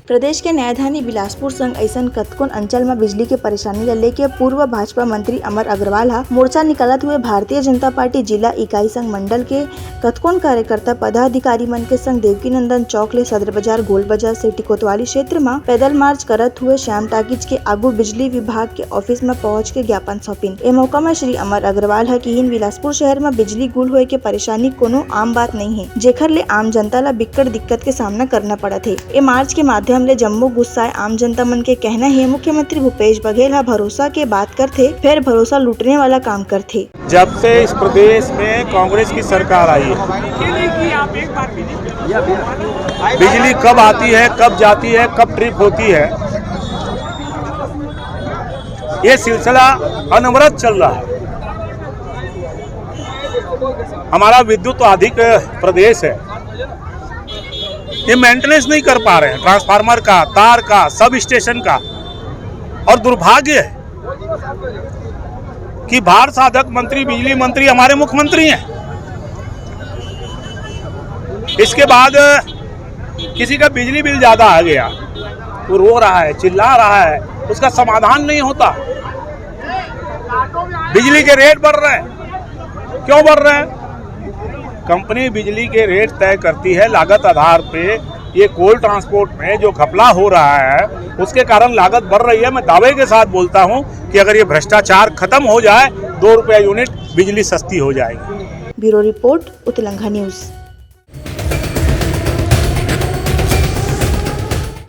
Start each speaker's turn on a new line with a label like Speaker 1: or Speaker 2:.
Speaker 1: प्रदेश के न्यायधानी बिलासपुर संग ऐसन कतकोन अंचल में बिजली के परेशानी ला लेके पूर्व भाजपा मंत्री अमर अग्रवाल हा मोर्चा निकालत हुए भारतीय जनता पार्टी जिला इकाई संघ मंडल के कतकोन कार्यकर्ता पदाधिकारी मन के संग देवकीनंदन चौक ले सदर बाजार गोल्ड बाजार सिटी कोतवाली क्षेत्र में पैदल मार्च करत हुए श्याम टाकीज के आगू बिजली विभाग के ऑफिस में पहुँच के ज्ञापन सौंपिन। ए मौका में श्री अमर अग्रवाल हा कि बिलासपुर शहर में बिजली गुल होए के परेशानी कोनो आम बात नहीं है, जेखर ले आम जनता ला बिकट दिक्कत के सामना करना पड़त है। ए मार्च के माध्यम ले जम्मू गुस्साए आम जनता मन के कहना है मुख्यमंत्री भूपेश बघेल हा भरोसा के बात करथे, फिर भरोसा लूटने वाला काम करथे।
Speaker 2: जब से इस प्रदेश में कांग्रेस की सरकार आई है, बिजली कब आती है, कब जाती है, कब ट्रिप होती है, ये सिलसिला अनवरत चल रहा है। हमारा विद्युत अधिक प्रदेश है, ये मेंटेनेंस नहीं कर पा रहे हैं, ट्रांसफार्मर का, तार का, सब स्टेशन का। और दुर्भाग्य है कि भार साधक मंत्री, बिजली मंत्री हमारे मुख्यमंत्री हैं। इसके बाद किसी का बिजली बिल ज्यादा आ गया, वो रो रहा है, चिल्ला रहा है, उसका समाधान नहीं होता। बिजली के रेट बढ़ रहे हैं, क्यों बढ़ रहे हैं? कंपनी बिजली के रेट तय करती है लागत आधार पे। ये कोल ट्रांसपोर्ट में जो घपला हो रहा है उसके कारण लागत बढ़ रही है। मैं दावे के साथ बोलता हूं कि अगर ये भ्रष्टाचार खत्म हो जाए, 2 रुपया यूनिट बिजली सस्ती हो जाएगी।
Speaker 1: ब्यूरो रिपोर्ट उत्तलंघा न्यूज।